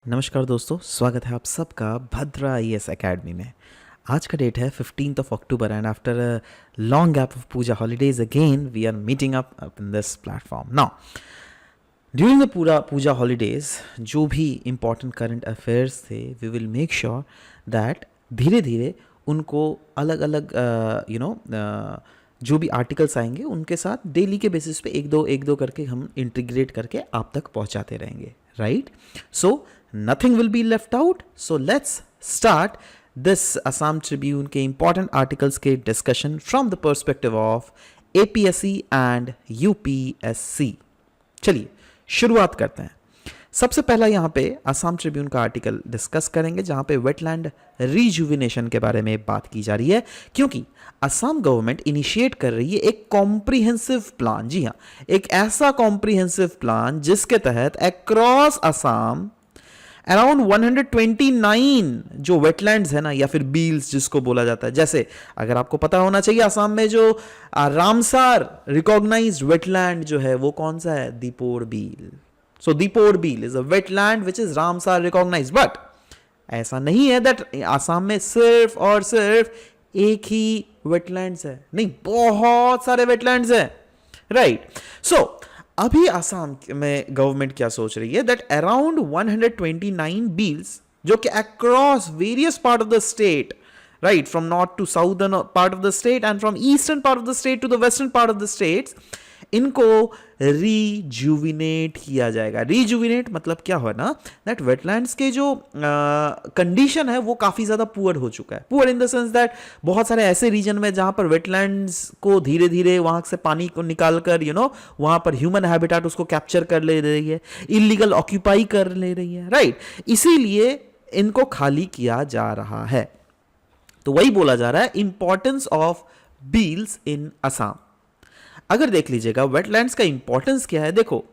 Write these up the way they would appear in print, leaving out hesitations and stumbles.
नमस्कार दोस्तों, स्वागत है आप सबका भद्रा IAS एकेडमी में। आज का डेट है 15 October and after a long gap of puja holidays again we are meeting up in this platform now. During the पूरा पूजा हॉलीडेज जो भी इम्पोर्टेंट करंट अफेयर्स थे we will make sure that धीरे धीरे उनको अलग अलग जो भी आर्टिकल्स आएंगे उनके साथ डेली के बेसिस पे एक दो करके हम इंटीग्रेट करके आप तक पहुंचाते रहेंगे, right? So nothing will be left out. So let's start this Assam Tribune के important articles के discussion from the perspective of APSC and UPSC। चलिए शुरुआत करते हैं। सबसे पहला यहाँ पे असम ट्रिब्यून का आर्टिकल डिस्कस करेंगे जहाँ पे वेटलैंड रिजुविनेशन के बारे में बात की जा रही है, क्योंकि असम गवर्नमेंट इनिशिएट कर रही है एक कॉम्प्रिहेंसिव प्लान। जी हाँ, एक ऐसा कॉम्प्रिहेंसिव प्लान जिसके तहत अक्रॉस असम अराउंड 129 जो वेटलैंड्स है ना, या फिर बील्स जिसको बोला जाता है, जैसे अगर आपको पता होना चाहिए असम में जो रामसार रिकॉग्नाइज्ड वेटलैंड जो है वो कौन सा है? Deepor Beel. So Deepor Beel is a wetland which is Ramsar recognized, but ऐसा नहीं है दैट असम में सिर्फ और सिर्फ एक ही वेटलैंड्स है, नहीं, बहुत सारे वेटलैंड्स है, राइट? सो अभी असम में गवर्नमेंट क्या सोच रही है दैट अराउंड 129 बील्स जो कि across various part of the state, right, from north to southern part of the state and from eastern part of the state to the western part of the states, इनको rejuvenate किया जाएगा। Rejuvenate मतलब क्या हो ना, that wetlands के जो condition है वो काफी ज्यादा पुअर हो चुका है। Poor in the sense that बहुत सारे ऐसे रीजन में जहां पर वेटलैंड्स को धीरे धीरे वहां से पानी को निकालकर वहां पर ह्यूमन हैबिटेट उसको कैप्चर कर ले रही है, इलीगल ऑक्यूपाई कर ले रही है, राइट? इसीलिए इनको खाली किया जा रहा है। तो वही बोला जा रहा है इंपॉर्टेंस ऑफ बील्स इन असम। अगर देख लीजिएगा वेटलैंड्स का इंपॉर्टेंस क्या है, देखो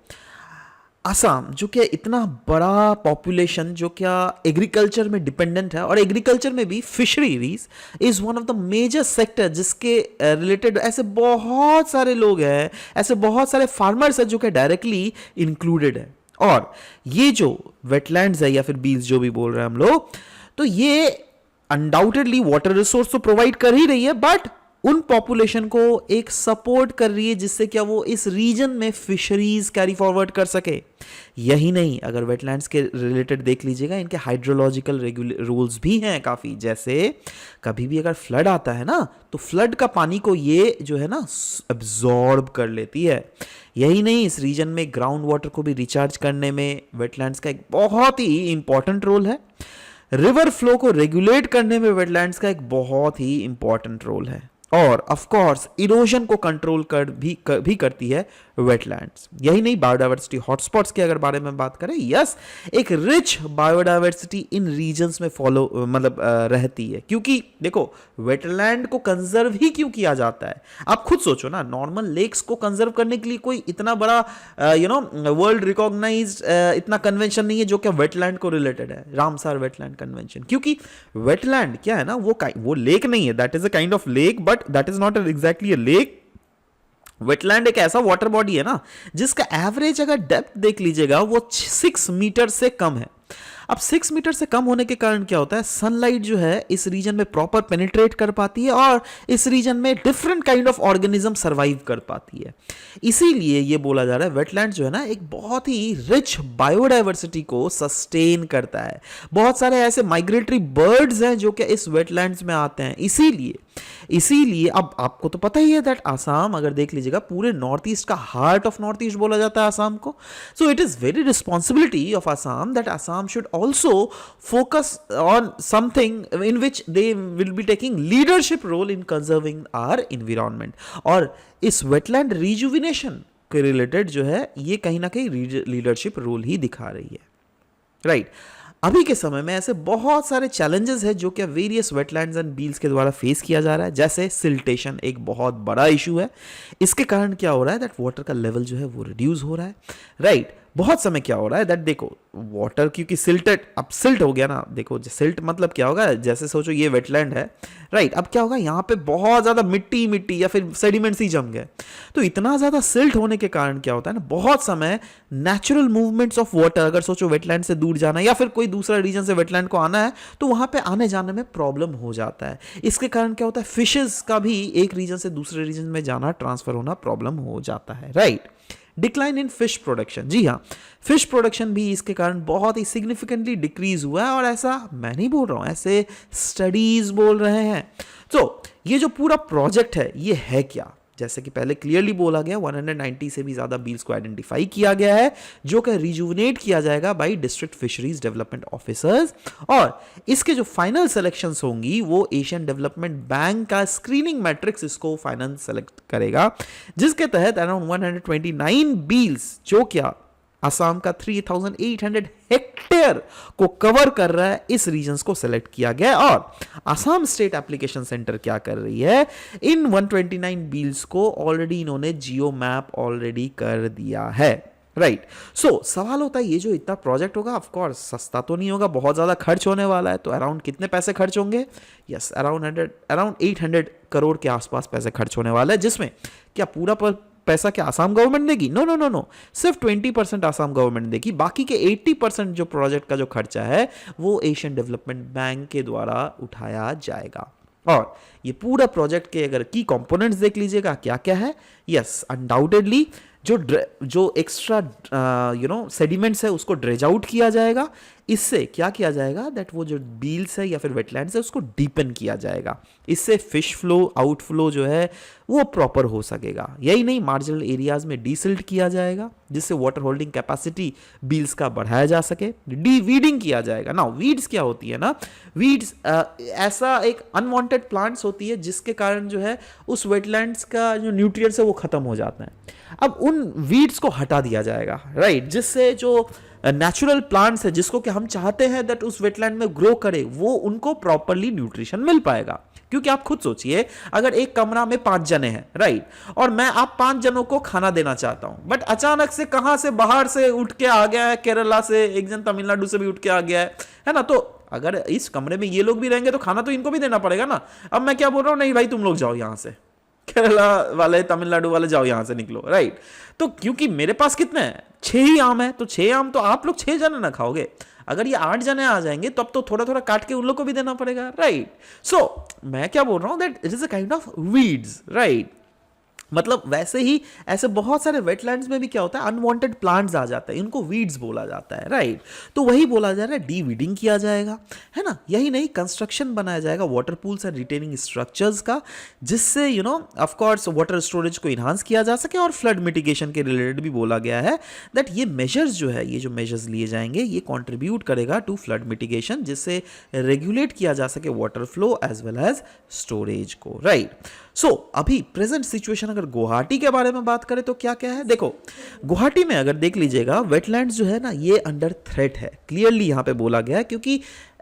असम जो क्या इतना बड़ा पॉपुलेशन जो क्या एग्रीकल्चर में डिपेंडेंट है, और एग्रीकल्चर में भी fisheries is one of the major sector जिसके रिलेटेड ऐसे बहुत सारे लोग हैं, ऐसे बहुत सारे फार्मर्स हैं जो कि डायरेक्टली इंक्लूडेड है। और ये जो वेटलैंड्स है या फिर बील्स जो भी बोल रहे हैं हम लोग, तो ये अनडाउटेडली वाटर रिसोर्स तो प्रोवाइड कर ही रही है, बट उन पॉपुलेशन को एक सपोर्ट कर रही है जिससे क्या वो इस रीजन में फिशरीज कैरी फॉरवर्ड कर सके। यही नहीं, अगर वेटलैंड्स के रिलेटेड देख लीजिएगा, इनके हाइड्रोलॉजिकल रूल्स भी हैं काफी। जैसे कभी भी अगर फ्लड आता है ना, तो फ्लड का पानी को ये जो है ना एब्जॉर्ब कर लेती है। यही नहीं, इस रीजन में ग्राउंड वाटर को भी रिचार्ज करने में वेटलैंड्स का एक बहुत ही इंपॉर्टेंट रोल है। रिवर फ्लो को रेगुलेट करने में वेटलैंड्स का एक बहुत ही इंपॉर्टेंट रोल है, और ऑफ कोर्स इरोजन को कंट्रोल भी करती है वेटलैंड्स। यही नहीं, बायोडाइवर्सिटी हॉटस्पॉट्स के अगर बारे में बात करें, यस, एक रिच बायोडाइवर्सिटी इन रीजन्स में रहती है, क्योंकि देखो वेटलैंड को कंजर्व ही क्यों किया जाता है? आप खुद सोचो ना, नॉर्मल लेक्स को कंजर्व करने के लिए कोई इतना बड़ा वर्ल्ड रिकॉग्नाइज्ड इतना कन्वेंशन नहीं है जो कि वेटलैंड को रिलेटेड है, रामसार वेटलैंड कन्वेंशन। क्योंकि वेटलैंड क्या है ना, वो लेक नहीं है, that is a kind of lake, but that is not exactly a lake. Wetland एक ऐसा वाटर बॉडी है ना जिसका एवरेज अगर डेप्थ देख लीजिएगा वो 6 मीटर से कम है। अब 6 मीटर से कम होने के कारण क्या होता है, सनलाइट जो है इस रीजन में प्रॉपर पेनिट्रेट कर पाती है, और इस रीजन में different kind of organism survive कर पाती है। इसीलिए ये बोला जा रहा है वेटलैंड जो है ना एक बहुत ही रिच बायोडाइवर्सिटी को सस्टेन करता है। बहुत सारे ऐसे माइग्रेटरी बर्ड्स हैं जो कि इस वेटलैंड्स में आते हैं। इसीलिए अब आपको तो पता ही है दैट आसाम अगर देख लीजिएगा पूरे नॉर्थ ईस्ट का हार्ट ऑफ नॉर्थ ईस्ट बोला जाता है आसाम को। So it is very responsibility of Assam that Assam should also focus on something in which they will be taking leadership role in conserving our environment. और इस वेटलैंड रिजुविनेशन के related जो है ये कहीं ना कहीं लीडरशिप रोल ही दिखा रही है, राइट? अभी के समय में ऐसे बहुत सारे चैलेंजेस हैं जो कि वेरियस वेटलैंड्स एंड बील्स के द्वारा फेस किया जा रहा है। जैसे सिल्टेशन एक बहुत बड़ा इशू है। इसके कारण क्या हो रहा है दैट वाटर का लेवल जो है वो रिड्यूस हो रहा है, राइट? बहुत समय क्या हो रहा है दैट देखो वाटर क्योंकि सिल्टेड, अब सिल्ट हो गया ना, देखो सिल्ट मतलब क्या होगा, जैसे सोचो ये वेटलैंड है राइट, अब क्या होगा यहाँ पे बहुत ज़्यादा मिट्टी मिट्टी या फिर सेडिमेंट्स ही जम गए, तो इतना ज़्यादा सिल्ट होने के कारण क्या होता है ना, बहुत समय नेचुरल मूवमेंट्स ऑफ वाटर, अगर सोचो वेटलैंड से दूर जाना है या फिर कोई दूसरा रीजन से वेटलैंड को आना है तो वहाँ पे आने जाने में प्रॉब्लम हो जाता है। इसके कारण क्या होता है, फिशेस का भी एक रीजन से दूसरे रीजन में जाना, ट्रांसफर होना प्रॉब्लम हो जाता है right. Decline in fish production, जी हाँ, फिश प्रोडक्शन भी इसके कारण बहुत ही सिग्निफिकेंटली डिक्रीज हुआ है, और ऐसा मैं नहीं बोल रहा हूं, ऐसे स्टडीज बोल रहे हैं। तो ये जो पूरा प्रोजेक्ट है ये है क्या, जैसे कि पहले क्लियरली बोला गया 190 से भी ज्यादा बील्स को आइडेंटिफाई किया गया है जो कि रिजुवनेट किया जाएगा bye district fisheries development officers, और इसके जो फाइनल सिलेक्शंस होंगी वो एशियन डेवलपमेंट बैंक का स्क्रीनिंग मैट्रिक्स इसको फाइनल सेलेक्ट करेगा, जिसके तहत अराउंड 129 बील्स जो क्या असम का 3800 हेक्टेयर को कवर कर रहा है, इस रीजन्स को सेलेक्ट किया गया। और असम स्टेट एप्लीकेशन सेंटर क्या कर रही है, इन 129 बील्स को ऑलरेडी इन्होंने जियो मैप ऑलरेडी कर दिया है राइट। सो सवाल होता है ये जो इतना प्रोजेक्ट होगा ऑफ कोर्स सस्ता तो नहीं होगा, बहुत ज्यादा खर्च होने वाला है, तो अराउंड कितने पैसे खर्च होंगे, यस अराउंड 800 करोड़ के आसपास पैसे खर्च होने वाला है, जिसमें क्या पूरा पैसा क्या आसाम गवर्नमेंट देगी, नो नो नो नो, सिर्फ 20% आसाम गवर्नमेंट देगी, बाकी के 80% जो प्रोजेक्ट का जो खर्चा है वो एशियन डेवलपमेंट बैंक के द्वारा उठाया जाएगा। और ये पूरा प्रोजेक्ट के अगर की कंपोनेंट्स देख लीजिएगा क्या क्या है, यस अनडाउटेडली जो एक्स्ट्रा सेडिमेंट्स है उसको ड्रेज आउट किया जाएगा, इससे क्या किया जाएगा दैट वो जो बील्स है या फिर वेटलैंड्स है उसको डीपन किया जाएगा, इससे फिश फ्लो आउटफ्लो जो है वो प्रॉपर हो सकेगा। यही नहीं, मार्जिनल एरियाज में डीसिल्ट किया जाएगा जिससे वाटर होल्डिंग कैपेसिटी बील्स का बढ़ाया जा सके, डी वीडिंग किया जाएगा ना। वीड्स क्या होती है ना, वीड्स ऐसा एक अनवांटेड प्लांट्स होती है जिसके कारण जो है उस वेटलैंड्स का जो न्यूट्रिएंट्स है वो खत्म हो जाता है, अब उन वीड्स को हटा दिया जाएगा राइट, जिससे जो नेचुरल प्लांट्स है जिसको कि हम चाहते हैं दैट उस वेटलैंड में ग्रो करे वो उनको प्रॉपरली न्यूट्रिशन मिल पाएगा। क्योंकि आप खुद सोचिए अगर एक कमरा में 5 जने हैं राइट, और मैं आप 5 जनों को खाना देना चाहता हूं, बट अचानक से कहां से बाहर से उठ के आ गया है, केरला से, एक जन तमिलनाडु से भी उठ के आ गया है ना, तो अगर इस कमरे में ये लोग भी रहेंगे तो खाना तो इनको भी देना पड़ेगा ना। अब मैं क्या बोल रहा हूं, नहीं भाई तुम लोग जाओ यहां से, केरला वाले तमिलनाडु वाले जाओ यहां से निकलो राइट। तो क्योंकि मेरे पास कितने हैं, 6 ही आम है, तो 6 आम तो आप लोग 6 जने ना खाओगे, अगर ये 8 जने आ जाएंगे तब तो थोड़ा थोड़ा काट के उन लोग को भी देना पड़ेगा राइट। सो मैं क्या बोल रहा हूं that it is a kind of weeds right, मतलब वैसे ही ऐसे बहुत सारे वेटलैंड्स में भी क्या होता है अनवांटेड प्लांट्स आ जाते हैं, इनको वीड्स बोला जाता है राइट। तो वही बोला जा रहा है डी वीडिंग किया जाएगा है ना। यही नहीं, कंस्ट्रक्शन बनाया जाएगा water pools and retaining structures का, जिससे ऑफ कोर्स वाटर स्टोरेज को इन्हांस किया जा सके, और फ्लड मिटिगेशन के रिलेटेड भी बोला गया है दैट ये मेजर्स जो है, ये जो मेजर्स लिए जाएंगे ये कॉन्ट्रीब्यूट करेगा टू फ्लड मिटिगेशन, जिससे रेगुलेट किया जा सके water flow as well as storage को राइट। सो अभी प्रेजेंट सिचुएशन अगर गुवाहाटी के बारे में बात करें तो क्या क्या है, देखो गुवाहाटी में अगर देख लीजिएगा वेटलैंड्स जो है ना ये अंडर थ्रेट है, क्लियरली यहाँ पे बोला गया है। क्योंकि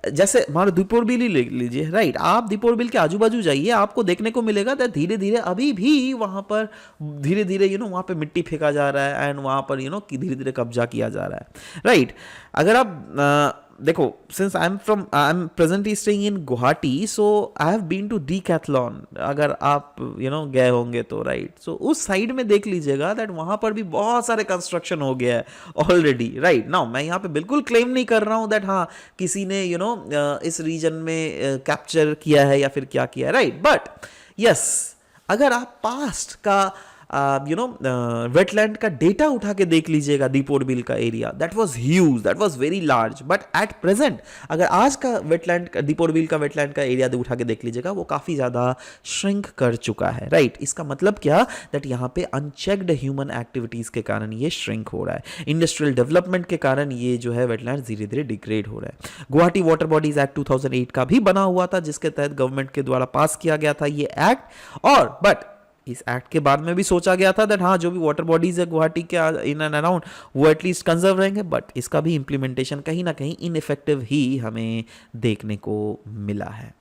जैसे मान लो दीपोर बिल ही ले लीजिए राइट, आप दीपोर बिल के आजू बाजू जाइए, आपको देखने को मिलेगा दैट धीरे धीरे अभी भी वहां पर धीरे धीरे वहां पे मिट्टी फेंका जा रहा है, एंड वहां पर धीरे धीरे कब्जा किया जा रहा है राइट। अगर आप देखो, since I am presently staying in Guwahati, so I have been to Decathlon, अगर आप गए होंगे तो राइट। सो उस साइड में देख लीजिएगा दैट वहां पर भी बहुत सारे कंस्ट्रक्शन हो गया है ऑलरेडी राइट। नाउ मैं यहाँ पे बिल्कुल क्लेम नहीं कर रहा हूँ दैट हाँ किसी ने इस रीजन में कैप्चर किया है या फिर क्या किया है राइट, बट यस अगर आप पास्ट का वेटलैंड का डेटा उठा के देख लीजिएगा, दीपोर बिल का area that was huge, that was very large, but at present अगर आज का वेटलैंड का, दीपोर बिल का वेटलैंड का एरिया उठा के देख लीजिएगा वो काफी ज्यादा श्रिंक कर चुका है राइट। इसका मतलब क्या, दैट यहाँ पे अनचेक्ड ह्यूमन एक्टिविटीज के कारण ये श्रिंक हो रहा है, इंडस्ट्रियल डेवलपमेंट के कारण ये जो है वेटलैंड धीरे धीरे डिग्रेड हो रहा है। गुवाहाटी वाटर बॉडीज एक्ट 2008 का भी बना हुआ था, जिसके तहत गवर्नमेंट के द्वारा पास किया गया था ये एक्ट, और बट इस एक्ट के बाद में भी सोचा गया था दैट हाँ जो भी वाटर बॉडीज है गुवाहाटी के इन एंड अराउंड वो एटलीस्ट कंजर्व रहेंगे, बट इसका भी इम्प्लीमेंटेशन कहीं ना कहीं इनइफेक्टिव ही हमें देखने को मिला है।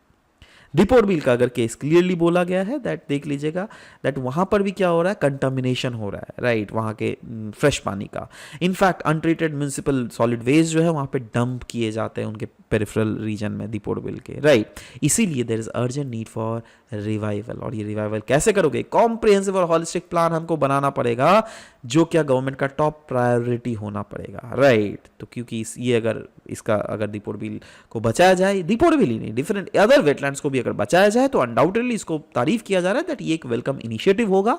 दीपोर बिल का अगर केस क्लियरली बोला गया है दैट देख लीजिएगा दैट वहाँ पर भी क्या हो रहा है, कंटामिनेशन हो रहा है, राइट, वहाँ के फ्रेश पानी का। In fact untreated municipal solid waste जो है वहाँ पे डंप किए जाते हैं उनके पेरिफेरल रीजन में दीपोर बिल के, राइट। इसीलिए there is urgent need for revival. और ये रिवाइवल कैसे करोगे? कॉम्प्रिहेंसिव और हॉलिस्टिक प्लान हमको बनाना पड़ेगा, जो क्या गवर्नमेंट का टॉप प्रायोरिटी होना पड़ेगा, राइट। तो क्योंकि ये अगर दीपोर बिल को बचाया जाए, दीपोर बिल ही नहीं डिफरेंट अदर वेटलैंड्स को भी अगर बचाया जाए, तो अनडाउटेडली इसको तारीफ किया जा रहा है दैट ये एक वेलकम इनिशिएटिव होगा,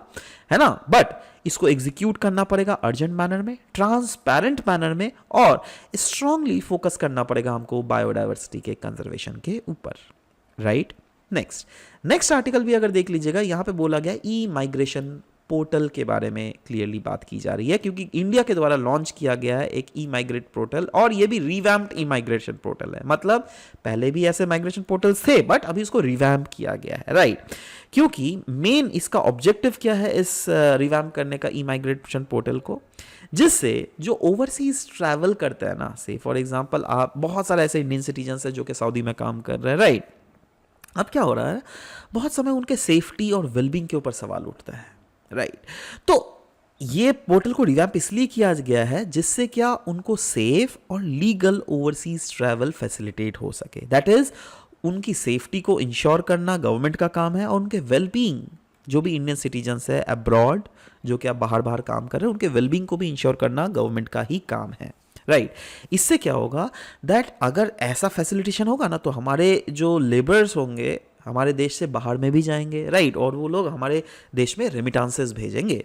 है ना। बट इसको एग्जीक्यूट करना पड़ेगा अर्जेंट मैनर में, ट्रांसपेरेंट मैनर में, और स्ट्रांगली फोकस करना पड़ेगा हमको बायोडाइवर्सिटी के कंजर्वेशन के ऊपर, राइट। नेक्स्ट आर्टिकल भी अगर देख लीजिएगा, यहां पे बोला गया ई माइग्रेशन पोर्टल के बारे में क्लियरली बात की जा रही है, क्योंकि इंडिया के द्वारा लॉन्च किया गया है एक ई माइग्रेट पोर्टल, और ये भी रिवैम्प्ड ई माइग्रेशन पोर्टल है। मतलब पहले भी ऐसे माइग्रेशन पोर्टल्स थे बट अभी इसको रिवैम्प किया गया है, राइट। क्योंकि मेन इसका ऑब्जेक्टिव क्या है इस रिवैम्प करने का ई माइग्रेशन पोर्टल को, जिससे जो ओवरसीज ट्रैवल करते हैं ना, से फॉर एग्जांपल आप बहुत सारे ऐसे इंडियन सिटीजन्स हैं जो कि सऊदी में काम कर रहे हैं, राइट। अब क्या हो रहा है, बहुत समय उनके सेफ्टी और वेलबींग के ऊपर सवाल उठता है, राइट। तो ये पोर्टल को रिवैम्प इसलिए किया गया है जिससे क्या उनको सेफ और लीगल ओवरसीज ट्रैवल फैसिलिटेट हो सके। दैट इज उनकी सेफ्टी को इंश्योर करना गवर्नमेंट का काम है, और उनके वेलबींग जो भी इंडियन सिटीजन्स है अब्रॉड जो कि आप बाहर काम कर रहे हैं, उनके वेलबींग को भी इंश्योर करना गवर्नमेंट का ही काम है, राइट। इससे क्या होगा दैट अगर ऐसा फैसिलिटेशन होगा ना, तो हमारे जो लेबर्स होंगे हमारे देश से बाहर में भी जाएंगे, राइट, और वो लोग हमारे देश में रेमिटांसेस भेजेंगे।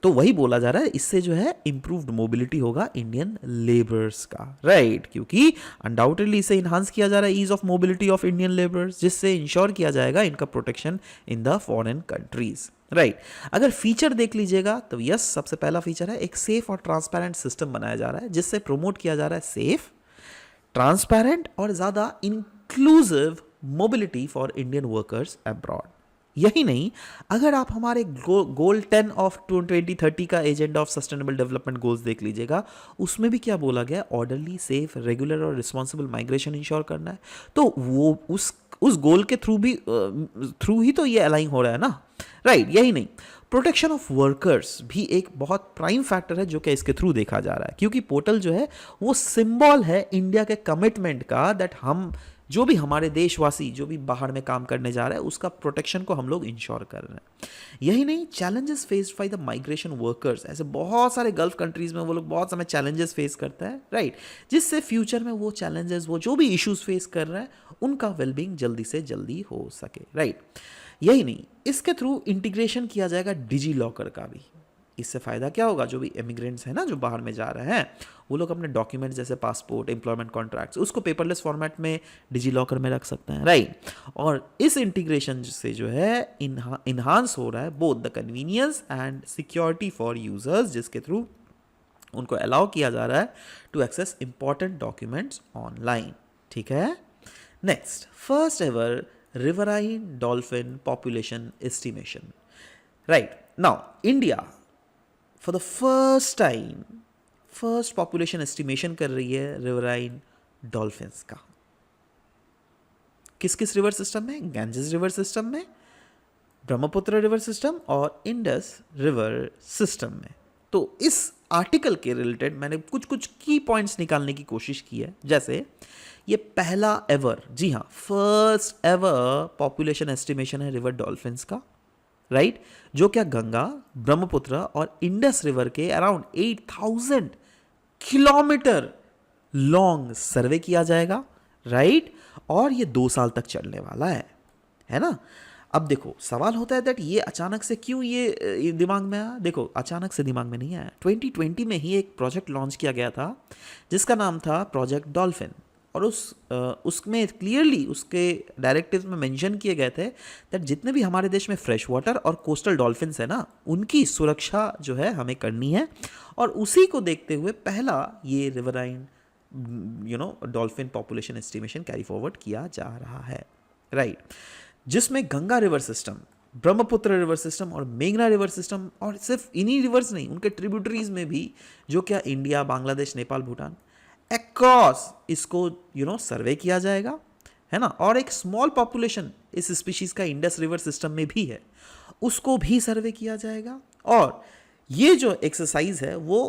तो वही बोला जा रहा है, इससे जो है इंप्रूव्ड मोबिलिटी होगा इंडियन लेबर्स का, राइट। क्योंकि अनडाउटेडली इसे इन्हांस किया जा रहा है ease of mobility of Indian labours, जिससे इंश्योर किया जाएगा इनका protection in the foreign countries, right. अगर फीचर देख लीजिएगा तो यस, सबसे पहला फीचर है एक सेफ और ट्रांसपेरेंट सिस्टम बनाया जा रहा है, जिससे प्रमोट किया जा रहा है सेफ, ट्रांसपेरेंट और ज्यादा inclusive mobility for Indian workers abroad. यही नहीं, अगर आप हमारे गोल 10 ऑफ 2030 का agenda of sustainable development goals देख लीजिएगा, उसमें भी क्या बोला गया, ऑर्डरली, सेफ, रेगुलर और रिस्पॉन्सिबल माइग्रेशन इंश्योर करना है। तो वो उस गोल के थ्रू ही तो ये अलाइन हो रहा है ना, राइट। यही नहीं, प्रोटेक्शन ऑफ वर्कर्स भी एक बहुत प्राइम फैक्टर है जो कि इसके थ्रू देखा जा रहा है, क्योंकि पोर्टल जो है वो सिंबल है इंडिया के कमिटमेंट का दैट हम जो भी हमारे देशवासी जो भी बाहर में काम करने जा रहे हैं उसका प्रोटेक्शन को हम लोग इंश्योर कर रहे हैं। यही नहीं, challenges faced by the migration workers, ऐसे बहुत सारे गल्फ कंट्रीज में वो लोग बहुत समय चैलेंजेस फेस करते हैं, राइट, जिससे फ्यूचर में वो चैलेंजेस, वो जो भी इश्यूज फेस कर रहे हैं उनका वेलबींग जल्दी से जल्दी हो सके, राइट। यही नहीं, इसके थ्रू इंटीग्रेशन किया जाएगा डिजी लॉकर का भी। इससे फ़ायदा क्या होगा, जो भी इमिग्रेंट्स हैं ना जो बाहर में जा रहे हैं, वो लोग अपने डॉक्यूमेंट्स जैसे पासपोर्ट, एम्प्लॉयमेंट कॉन्ट्रैक्ट्स, उसको पेपरलेस फॉर्मेट में डिजी लॉकर में रख सकते हैं, राइट। और इस इंटीग्रेशन से जो है इन्हांस हो रहा है both the convenience and security for users, जिसके थ्रू उनको अलाउ किया जा रहा है to access important documents online, ठीक है। Next, first ever riverine dolphin population estimation, right. Now India for the first time first population estimation कर रही है रिवराइन डॉल्फिन्स का। किस किस रिवर सिस्टम में? गैंजेस रिवर सिस्टम में, ब्रह्मपुत्र रिवर सिस्टम और इंडस रिवर सिस्टम में। तो इस आर्टिकल के रिलेटेड मैंने कुछ कुछ की पॉइंट्स निकालने की कोशिश की है, जैसे ये पहला एवर, जी हाँ, फर्स्ट एवर पॉपुलेशन एस्टिमेशन है रिवर डॉल्फिन्स का, राइट, जो क्या गंगा, ब्रह्मपुत्र और इंडस रिवर के अराउंड 8000 किलोमीटर लॉन्ग सर्वे किया जाएगा, राइट, और ये 2 साल तक चलने वाला है ना। अब देखो सवाल होता है दैट ये अचानक से क्यों ये दिमाग में आया? देखो अचानक से दिमाग में नहीं आया, 2020 में ही एक प्रोजेक्ट लॉन्च किया गया था जिसका नाम था प्रोजेक्ट डॉल्फिन, और उसमें क्लियरली उसके डायरेक्टिव्स में मेंशन किए गए थे दैट जितने भी हमारे देश में फ्रेश वाटर और कोस्टल डॉल्फिन्स है ना, उनकी सुरक्षा जो है हमें करनी है, और उसी को देखते हुए पहला ये riverine dolphin population estimation carry forward किया जा रहा है, राइट, जिसमें Ganga river system, Brahmaputra river system और मेघना रिवर सिस्टम, और सिर्फ इन्हीं रिवर्स नहीं, उनके ट्रिब्यूटरीज में भी जो क्या इंडिया, बांग्लादेश, नेपाल, भूटान अक्रॉस इसको सर्वे किया जाएगा, है ना। और एक स्मॉल पॉपुलेशन इस स्पीशीज का इंडस रिवर सिस्टम में भी है, उसको भी सर्वे किया जाएगा। और ये जो एक्सरसाइज है वो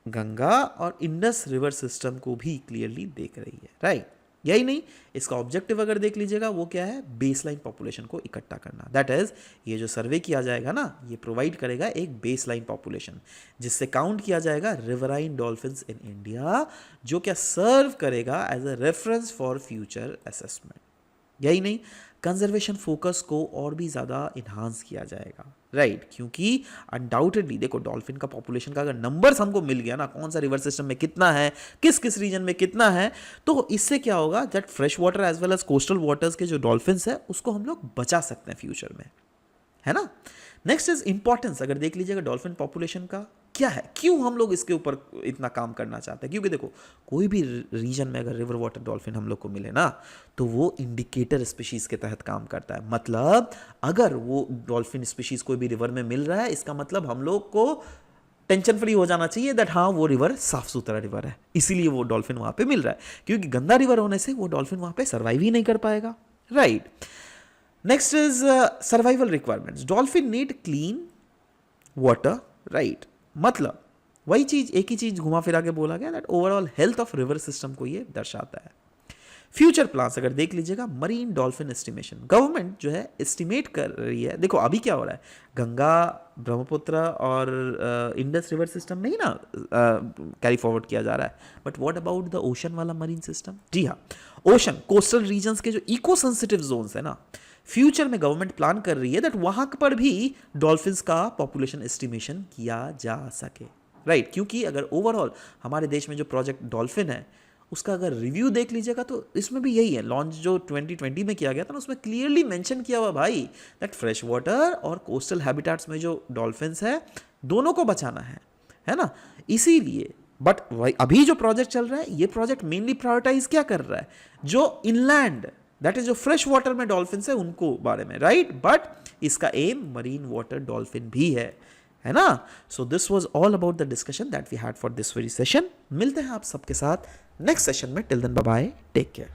गंगा और इंडस रिवर सिस्टम को भी क्लियरली देख रही है, राइट। यही नहीं, इसका ऑब्जेक्टिव अगर देख लीजिएगा वो क्या है, बेसलाइन पॉपुलेशन को इकट्ठा करना। दैट इज, ये जो सर्वे किया जाएगा ना, ये प्रोवाइड करेगा एक बेसलाइन पॉपुलेशन जिससे काउंट किया जाएगा रिवराइन डॉल्फिन्स इन इंडिया, जो क्या सर्व करेगा as a reference for future assessment. यही नहीं, कंजर्वेशन फोकस को और भी ज़्यादा इन्हांस किया जाएगा, राइट क्योंकि अनडाउटेडली देखो, डॉल्फिन का पॉपुलेशन का अगर नंबर्स हमको मिल गया ना, कौन सा रिवर सिस्टम में कितना है, किस किस रीजन में कितना है, तो इससे क्या होगा, that fresh water as well as coastal waters के जो डॉल्फिन्स है उसको हम लोग बचा सकते हैं फ्यूचर में, है ना। नेक्स्ट इज इंपॉर्टेंस, अगर देख लीजिएगा डॉल्फिन पॉपुलेशन का क्या है, क्यों हम लोग इसके ऊपर इतना काम करना चाहते हैं, क्योंकि देखो कोई भी रीजन में अगर रिवर वाटर डॉल्फिन हम लोग को मिले ना, तो वो इंडिकेटर स्पीशीज के तहत काम करता है। मतलब अगर वो डॉल्फिन स्पीशीज कोई भी रिवर में मिल रहा है, इसका मतलब हम लोग को टेंशन फ्री हो जाना चाहिए दैट हाँ वो रिवर साफ सुथरा रिवर है, इसीलिए वो डॉल्फिन वहां पे मिल रहा है, क्योंकि गंदा रिवर होने से वो डॉल्फिन वहां पे सर्वाइव ही नहीं कर पाएगा, right. Next is survival requirements, dolphin need clean water, right. मतलब वही चीज, एक ही चीज घुमा फिरा के बोला गया that overall health of river system को ये दर्शाता है। फ्यूचर प्लान्स अगर देख लीजिएगा, मरीन डॉल्फिन एस्टिमेशन, गवर्नमेंट जो है एस्टिमेट कर रही है। देखो अभी क्या हो रहा है, गंगा, ब्रह्मपुत्र और इंडस रिवर सिस्टम में ही ना कैरी फॉरवर्ड किया जा रहा है, but what about the ocean वाला मरीन सिस्टम। जी हाँ, ओशन कोस्टल रीजन्स के जो इको सेंसिटिव जोन्स है ना, फ्यूचर में गवर्नमेंट प्लान कर रही है दैट वहां पर भी डॉल्फिन्स का पॉपुलेशन एस्टिमेशन किया जा सके, राइट क्योंकि अगर ओवरऑल हमारे देश में जो प्रोजेक्ट डॉल्फिन है उसका अगर रिव्यू देख लीजिएगा तो इसमें भी यही है, लॉन्च जो 2020 में किया गया था ना, उसमें क्लियरली मेंशन किया हुआ भाई दैट फ्रेश वाटर और कोस्टल हैबिटेट्स में जो डॉल्फिन्स है दोनों को बचाना है ना। इसीलिए बट अभी जो प्रोजेक्ट चल रहा है, ये प्रोजेक्ट मेनली प्रायोरिटाइज क्या कर रहा है, जो इनलैंड दैट इज जो फ्रेश वाटर में डॉल्फिन्स है उनको बारे में, राइट। बट इसका एम मरीन वाटर डॉल्फिन भी है ना। So this was all about the discussion that we had for this very session. मिलते हैं आप सबके साथ नेक्स्ट सेशन में। Till then bye bye, take care.